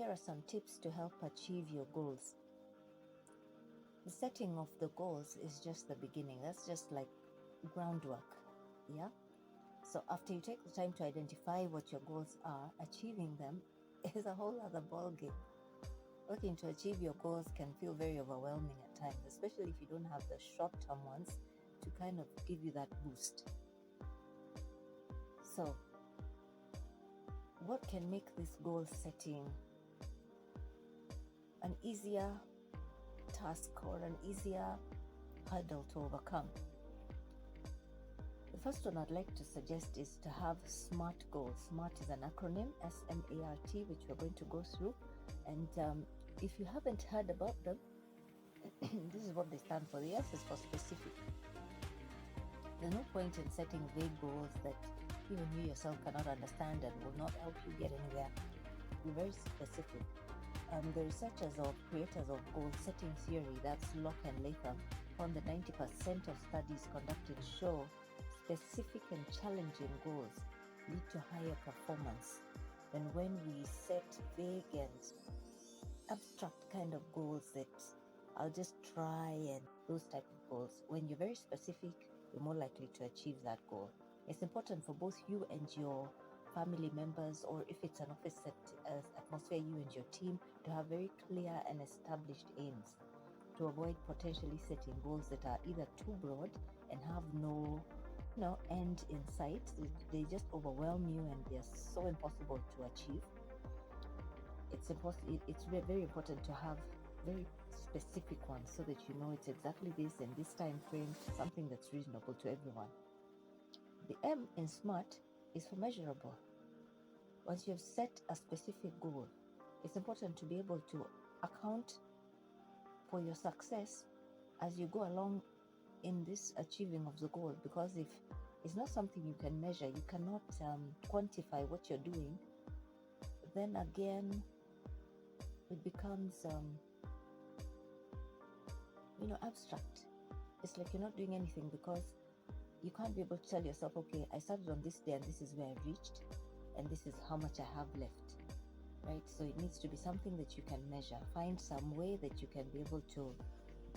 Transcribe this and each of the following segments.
Here are some tips to help achieve your goals. The setting of the goals is just the beginning. That's just like groundwork. Yeah. So after you take the time to identify what your goals are, achieving them is a whole other ballgame. Working to achieve your goals can feel very overwhelming at times, especially if you don't have the short-term ones to kind of give you that boost. So, what can make this goal setting an easier task or an easier hurdle to overcome? The first one I'd like to suggest is to have SMART goals. SMART is an acronym, SMART, which we're going to go through. And if you haven't heard about them, this is what they stand for. The S is for specific. There's no point in setting vague goals that even you yourself cannot understand and will not help you get anywhere. Be very specific. The researchers or creators of goal setting theory, that's Locke and Latham, found that 90% of studies conducted show specific and challenging goals lead to higher performance than when we set vague and abstract kind of goals that I'll just try, and those type of goals. When you're very specific, you're more likely to achieve that goal. It's important for both you and your family members, or if it's an office atmosphere, you and your team, to have very clear and established aims, to avoid potentially setting goals that are either too broad and have no end in sight. They just overwhelm you and they're so impossible to achieve. It's very important to have very specific ones so that you know it's exactly this in this time frame, something that's reasonable to everyone. The M in SMART is for measurable. Once you've set a specific goal, it's important to be able to account for your success as you go along in this achieving of the goal, because if it's not something you can measure, you cannot quantify what you're doing, then again it becomes abstract. It's like you're not doing anything, because you can't be able to tell yourself, okay, I started on this day and this is where I've reached and this is how much I have left, right? So it needs to be something that you can measure. Find some way that you can be able to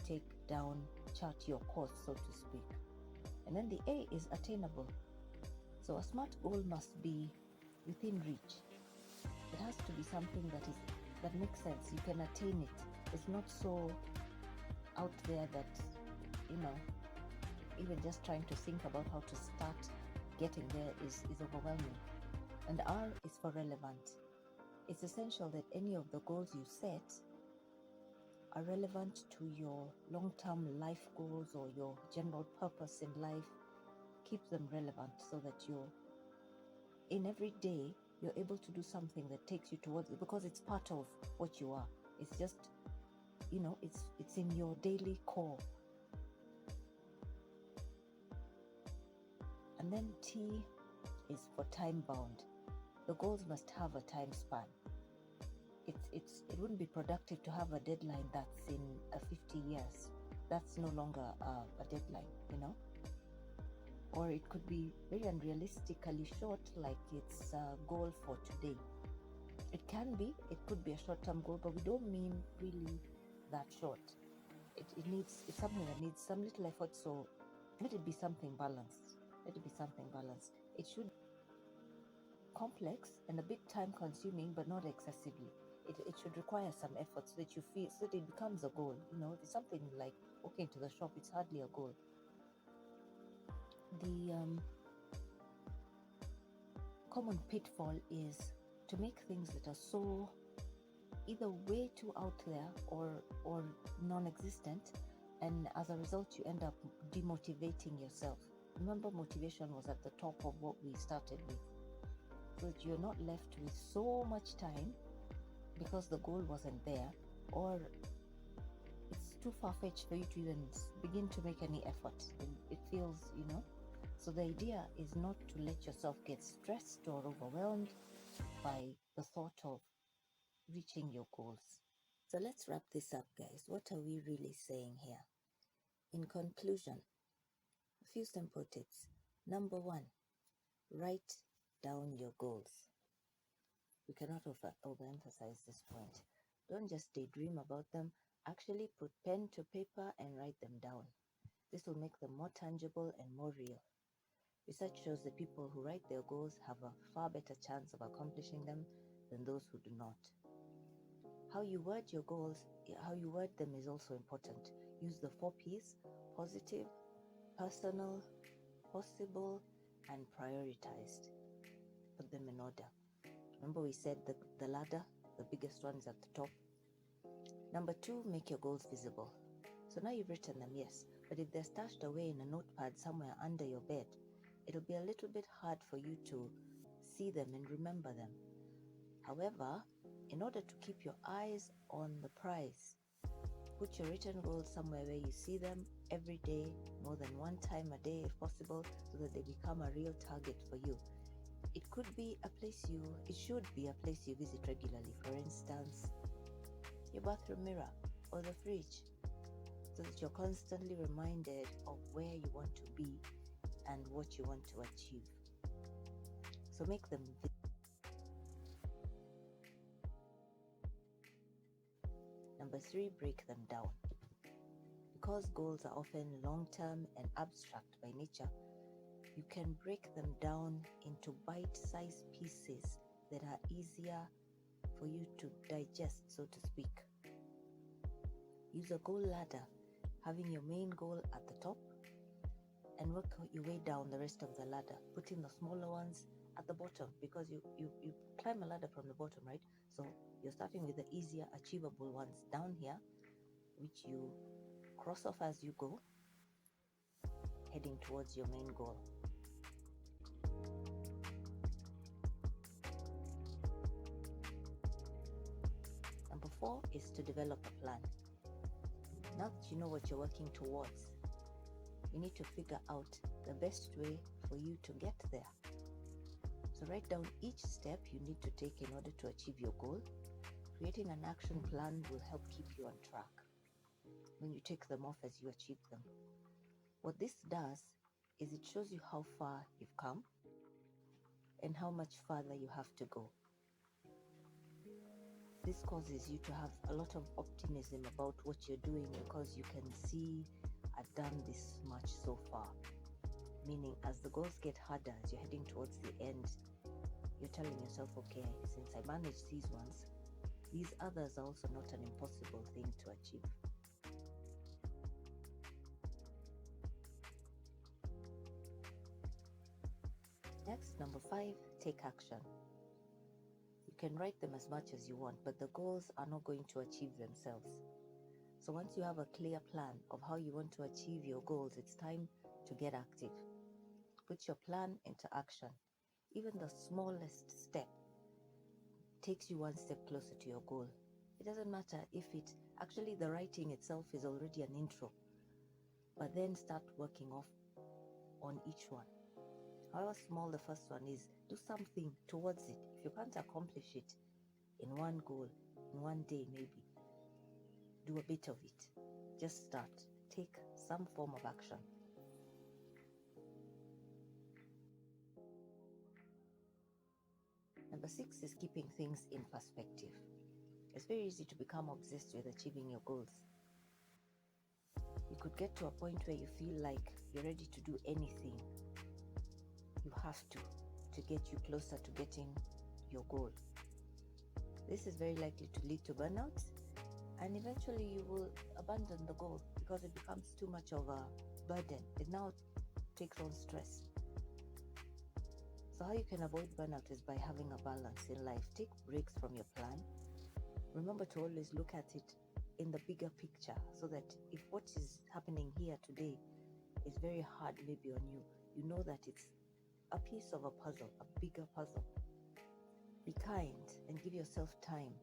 take down, chart your course, so to speak. And then the A is attainable. So a SMART goal must be within reach. It has to be something that makes sense. You can attain it. It's not so out there that, even just trying to think about how to start getting there is overwhelming. And R is for relevant. It's essential that any of the goals you set are relevant to your long-term life goals or your general purpose in life. Keep them relevant so that in every day you're able to do something that takes you towards it, because it's part of what you are. It's just, it's in your daily core. And then T is for time bound. The goals must have a time span. It wouldn't be productive to have a deadline that's in 50 years. That's no longer a deadline, Or it could be very unrealistically short, like it's a goal for today. It can be, it could be a short-term goal, but we don't mean really that short. It's something that needs some little effort, so let it be something balanced. It should be complex and a bit time-consuming, but not excessively. It should require some effort so that you feel, so that it becomes a goal. It's something like walking to the shop. It's hardly a goal. The common pitfall is to make things that are so either way too out there or non-existent, and as a result you end up demotivating yourself. Remember, motivation was at the top of what we started with, so that you're not left with so much time because the goal wasn't there, or it's too far-fetched for you to even begin to make any effort. It feels, So the idea is not to let yourself get stressed or overwhelmed by the thought of reaching your goals. So let's wrap this up, guys. What are we really saying here? In conclusion, a few simple tips. Number one, write down your goals. We cannot overemphasize this point. Don't just daydream about them, actually put pen to paper and write them down. This will make them more tangible and more real. Research shows that people who write their goals have a far better chance of accomplishing them than those who do not. How you word your goals, how you word them is also important. Use the 4 P's: positive, personal, possible, and prioritized. Put them in order. Remember we said the ladder, the biggest one is at the top. Number 2, make your goals visible. So now you've written them, yes, but if they're stashed away in a notepad somewhere under your bed, it'll be a little bit hard for you to see them and remember them. However, in order to keep your eyes on the prize, put your written goals somewhere where you see them every day, more than one time a day if possible, so that they become a real target for you. It should be a place you visit regularly. For instance, your bathroom mirror or the fridge, so that you're constantly reminded of where you want to be and what you want to achieve. So make them visible. Number 3, break them down. Because goals are often long-term and abstract by nature, you can break them down into bite-sized pieces that are easier for you to digest, so to speak. Use a goal ladder, having your main goal at the top and work your way down the rest of the ladder, putting the smaller ones at the bottom, because you climb a ladder from the bottom, right? So you're starting with the easier achievable ones down here, which you cross off as you go, heading towards your main goal. Number 4 is to develop a plan. Now that you know what you're working towards, you need to figure out the best way for you to get there. So write down each step you need to take in order to achieve your goal. Creating an action plan will help keep you on track when you take them off as you achieve them. What this does is it shows you how far you've come and how much farther you have to go. This causes you to have a lot of optimism about what you're doing, because you can see, I've done this much so far. Meaning, as the goals get harder, as you're heading towards the end, you're telling yourself, okay, since I managed these ones, these others are also not an impossible thing to achieve. Next, number 5, take action. You can write them as much as you want, but the goals are not going to achieve themselves. So once you have a clear plan of how you want to achieve your goals, it's time to get active. Put your plan into action. Even the smallest step takes you one step closer to your goal. It doesn't matter if the writing itself is already an intro, but then start working off on each one. However small the first one is, do something towards it. If you can't accomplish it in one goal, in one day maybe, do a bit of it. Just start. Take some form of action. Number 6 is keeping things in perspective. It's very easy to become obsessed with achieving your goals. You could get to a point where you feel like you're ready to do anything. You have to get you closer to getting your goal. This is very likely to lead to burnout, and eventually you will abandon the goal because it becomes too much of a burden. It now takes on stress. So how you can avoid burnout is by having a balance in life. Take breaks from your plan. Remember to always look at it in the bigger picture, so that if what is happening here today is very hard maybe on you, you know that it's a piece of a puzzle, a bigger puzzle. Be kind and give yourself time.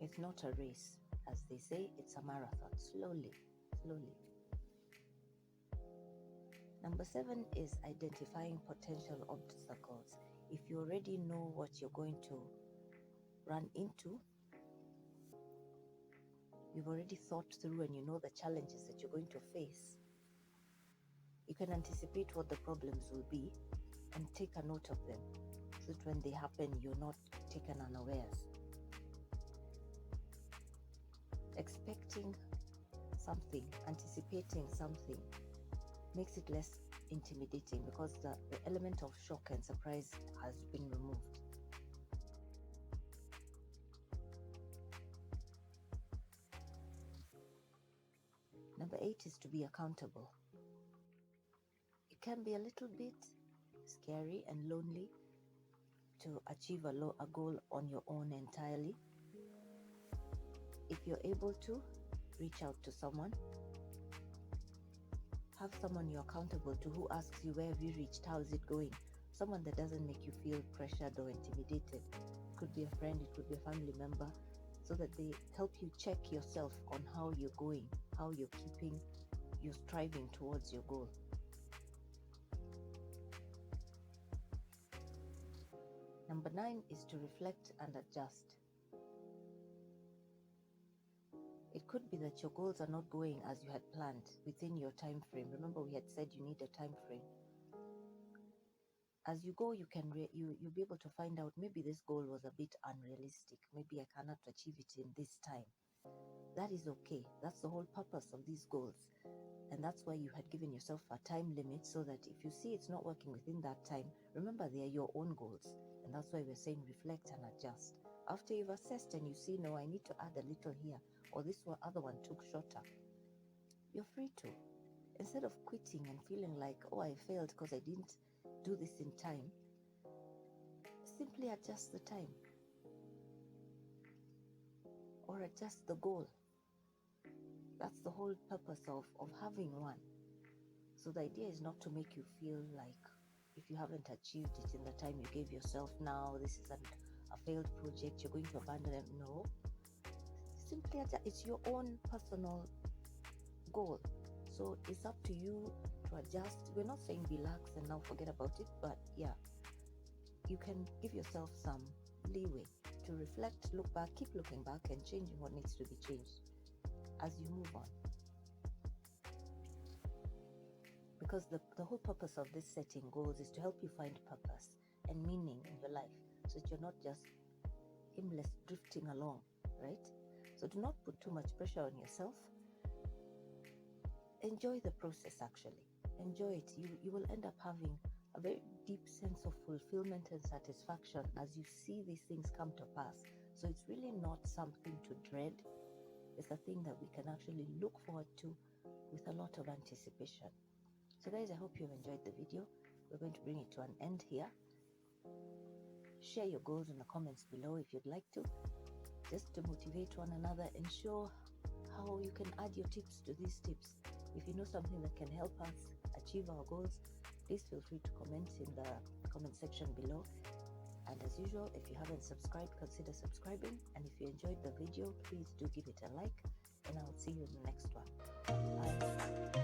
It's not a race. As they say, it's a marathon. Slowly. Number 7 is identifying potential obstacles. If you already know what you're going to run into, you've already thought through and you know the challenges that you're going to face, you can anticipate what the problems will be and take a note of them, so that when they happen, you're not taken unawares. Expecting something, anticipating something, makes it less intimidating because the element of shock and surprise has been removed. Number 8 is to be accountable. It can be a little bit scary and lonely to achieve a goal on your own entirely. If you're able to, reach out to someone. Have someone you're accountable to who asks you, where have you reached? How is it going? Someone that doesn't make you feel pressured or intimidated. It could be a friend, it could be a family member, so that they help you check yourself on how you're going, how you're striving towards your goal. Number 9 is to reflect and adjust. It could be that your goals are not going as you had planned within your time frame. Remember, we had said you need a time frame. As you go, you'll be able to find out maybe this goal was a bit unrealistic. Maybe I cannot achieve it in this time. That is okay. That's the whole purpose of these goals. And that's why you had given yourself a time limit, so that if you see it's not working within that time, remember they are your own goals. And that's why we're saying reflect and adjust. After you've assessed and you see, no, I need to add a little here, or this other one took shorter, you're free to. Instead of quitting and feeling like, oh, I failed because I didn't do this in time, simply adjust the time or adjust the goal. That's the whole purpose of having one. So the idea is not to make you feel like if you haven't achieved it in the time you gave yourself, now this is a failed project, you're going to abandon it. No. Simply adjust. It's your own personal goal. So it's up to you to adjust. We're not saying relax and now forget about it, but yeah, you can give yourself some leeway to reflect, look back, keep looking back and changing what needs to be changed as you move on. Because the whole purpose of this setting goals is to help you find purpose and meaning in your life, so that you're not just aimless drifting along, right? So do not put too much pressure on yourself. Enjoy the process, actually. Enjoy it. You will end up having a very deep sense of fulfillment and satisfaction as you see these things come to pass. So it's really not something to dread. It's a thing that we can actually look forward to with a lot of anticipation. So guys, I hope you've enjoyed the video. We're going to bring it to an end here. Share your goals in the comments below if you'd like to, just to motivate one another and show how you can add your tips to these tips. If you know something that can help us achieve our goals, please feel free to comment in the comment section below. And as usual, if you haven't subscribed, consider subscribing. And if you enjoyed the video, please do give it a like. And I'll see you in the next one. Bye.